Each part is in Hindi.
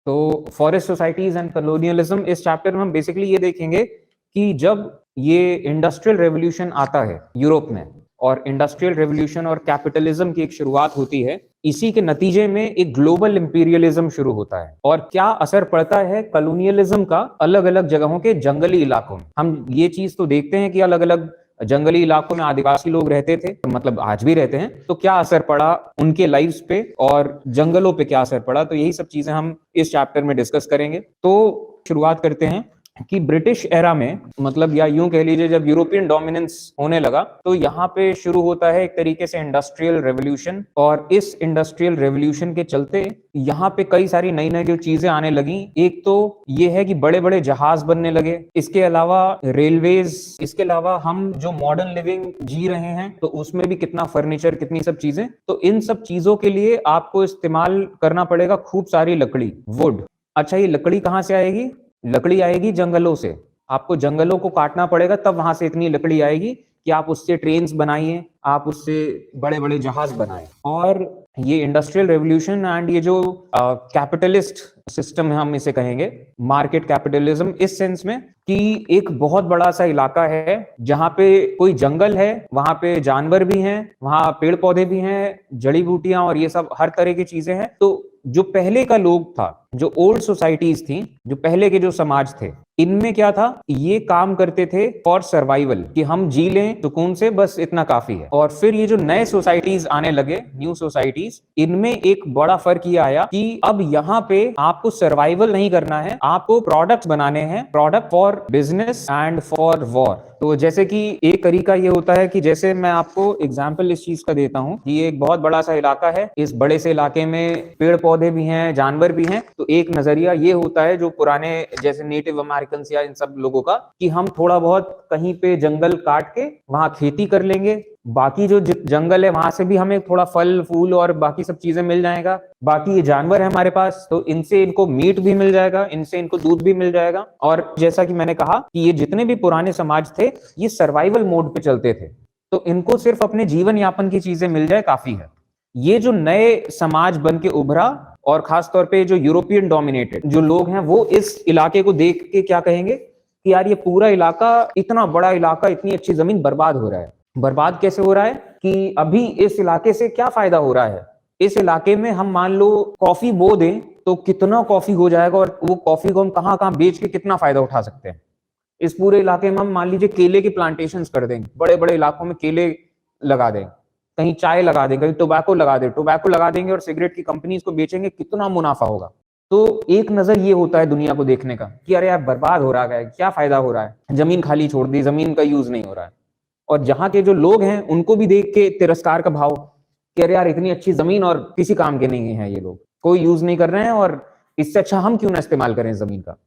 तो फॉरेस्ट सोसाइटीज एंड कॉलोनियलिज्म, इस चैप्टर में हम बेसिकली ये देखेंगे कि जब ये इंडस्ट्रियल रेवोल्यूशन आता है यूरोप में, और इंडस्ट्रियल रेवोल्यूशन और कैपिटलिज्म की एक शुरुआत होती है, इसी के नतीजे में एक ग्लोबल इंपीरियलिज्म शुरू होता है। और क्या असर पड़ता है कॉलोनियलिज्म का अलग अलग जगहों के जंगली इलाकों में। हम ये चीज तो देखते हैं कि अलग अलग जंगली इलाकों में आदिवासी लोग रहते थे, मतलब आज भी रहते हैं, तो क्या असर पड़ा उनके लाइफ्स पे और जंगलों पे क्या असर पड़ा, तो यही सब चीजें हम इस चैप्टर में डिस्कस करेंगे। तो शुरुआत करते हैं कि ब्रिटिश एरा में, मतलब या यूं कह लीजिए जब यूरोपियन डोमिनेंस होने लगा, तो यहाँ पे शुरू होता है एक तरीके से इंडस्ट्रियल रेवोल्यूशन। और इस इंडस्ट्रियल रेवोल्यूशन के चलते यहाँ पे कई सारी नई नई जो चीजें आने लगी। एक तो ये है कि बड़े बड़े जहाज बनने लगे, इसके अलावा रेलवेज, इसके अलावा हम जो मॉडर्न लिविंग जी रहे हैं तो उसमें भी कितना फर्नीचर, कितनी सब चीजें। तो इन सब चीजों के लिए आपको इस्तेमाल करना पड़ेगा खूब सारी लकड़ी, वुड। अच्छा, ये लकड़ी कहाँ से आएगी? लकड़ी आएगी जंगलों से। आपको जंगलों को काटना पड़ेगा, तब वहां से इतनी लकड़ी आएगी कि आप उससे ट्रेन्स बनाइए, आप उससे बड़े बड़े जहाज बनाए। और ये इंडस्ट्रियल रेवोल्यूशन एंड ये जो कैपिटलिस्ट सिस्टम है, हम इसे कहेंगे मार्केट कैपिटलिज्म, इस सेंस में कि एक बहुत बड़ा सा इलाका है जहां पे कोई जंगल है, वहां पे जानवर भी हैं, वहां पेड़ पौधे भी हैं, जड़ी बूटियां और ये सब हर तरह की चीजें हैं। तो जो पहले का लोग था, जो ओल्ड सोसाइटीज थी, जो पहले के जो समाज थे, इनमें क्या था, ये काम करते थे फॉर सर्वाइवल, कि हम जी लें सुकून से, बस इतना काफी है। और फिर ये जो नए सोसाइटीज आने लगे, न्यू सोसाइटीज, इनमें एक बड़ा फर्क ये आया कि अब यहाँ पे आपको सर्वाइवल नहीं करना है, आपको प्रोडक्ट्स बनाने हैं, product for business and for war. तो जैसे कि एक तरीका ये होता है कि जैसे मैं आपको एग्जांपल इस चीज का देता हूं कि ये एक बहुत बड़ा सा इलाका है, इस बड़े से इलाके में पेड़ पौधे भी हैं, जानवर भी हैं। तो एक नजरिया ये होता है जो पुराने जैसे नेटिव अमेरिकन या इन सब लोगों का, कि हम थोड़ा बहुत कहीं पे जंगल काट के वहां खेती कर लेंगे, बाकी जो जंगल है वहां से भी हमें थोड़ा फल फूल और बाकी सब चीजें मिल जाएगा। बाकी ये जानवर है हमारे पास, तो इनसे इनको मीट भी मिल जाएगा, इनसे इनको दूध भी मिल जाएगा। और जैसा कि मैंने कहा कि ये जितने भी पुराने समाज थे, ये सर्वाइवल मोड पे चलते थे, तो इनको सिर्फ अपने जीवन यापन की चीजें मिल जाए काफी है। ये जो नए समाज बन के उभरा, और खासतौर पे जो यूरोपियन डोमिनेटेड जो लोग हैं, वो इस इलाके को देख के क्या कहेंगे कि यार ये पूरा इलाका, इतना बड़ा इलाका, इतनी अच्छी जमीन बर्बाद हो रहा है। बर्बाद कैसे हो रहा है कि अभी इस इलाके से क्या फायदा हो रहा है, इस इलाके में हम मान लो कॉफी बो दें तो कितना कॉफी हो जाएगा, और वो कॉफी को हम कहाँ कहाँ बेच के कितना फायदा उठा सकते हैं। इस पूरे इलाके में हम मान लीजिए केले की प्लांटेशंस कर देंगे, बड़े बड़े इलाकों में केले लगा दें, कहीं चाय लगा दें, कहीं टोबैको लगा दें, टोबैको लगा देंगे और सिगरेट की कंपनीज को बेचेंगे, कितना मुनाफा होगा। तो एक नजर ये होता है दुनिया को देखने का कि अरे यार बर्बाद हो रहा है, क्या फायदा हो रहा है, जमीन खाली छोड़ दी, जमीन का यूज नहीं हो रहा है। और जहां के जो लोग हैं उनको भी देख के तिरस्कार का भाव कि अरे यार इतनी अच्छी जमीन और किसी काम के नहीं है, ये लोग कोई यूज नहीं कर रहे हैं, और इससे अच्छा हम क्यों ना इस्तेमाल करें जमीन का।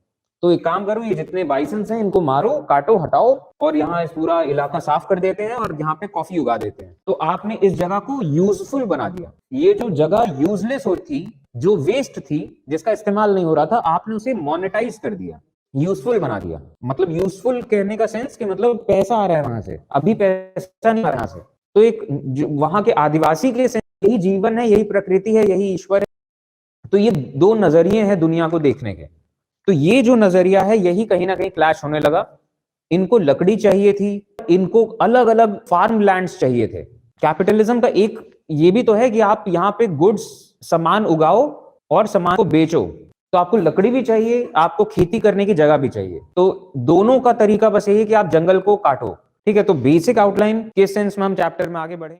तो एक काम करो, ये जितने बाइसन्स हैं इनको मारो, काटो, हटाओ, और यहाँ इस पूरा इलाका साफ कर देते हैं और यहाँ पे कॉफी उगा देते हैं। तो आपने इस जगह को यूजफुल बना दिया। ये जो जगह यूजलेस हो थी, जो वेस्ट थी, जिसका इस्तेमाल नहीं हो रहा था, आपने उसे मोनेटाइज कर दिया, यूजफुल बना दिया। मतलब यूजफुल कहने का सेंस कि मतलब पैसा आ रहा है वहां से, अभी पैसा नहीं आ रहा से। तो एक वहां के आदिवासी के सेंस यही जीवन है, यही प्रकृति है, यही ईश्वर है। तो ये दो नजरिए हैं दुनिया को देखने के। तो ये जो नजरिया है यही कहीं ना कहीं क्लैश होने लगा। इनको लकड़ी चाहिए थी, इनको अलग अलग फार्म लैंड्स चाहिए थे। कैपिटलिज्म का एक ये भी तो है कि आप यहाँ पे गुड्स, सामान उगाओ और सामान को बेचो, तो आपको लकड़ी भी चाहिए, आपको खेती करने की जगह भी चाहिए। तो दोनों का तरीका बस यही है कि आप जंगल को काटो। ठीक है, तो बेसिक आउटलाइन के सेंस में हम चैप्टर में आगे बढ़े।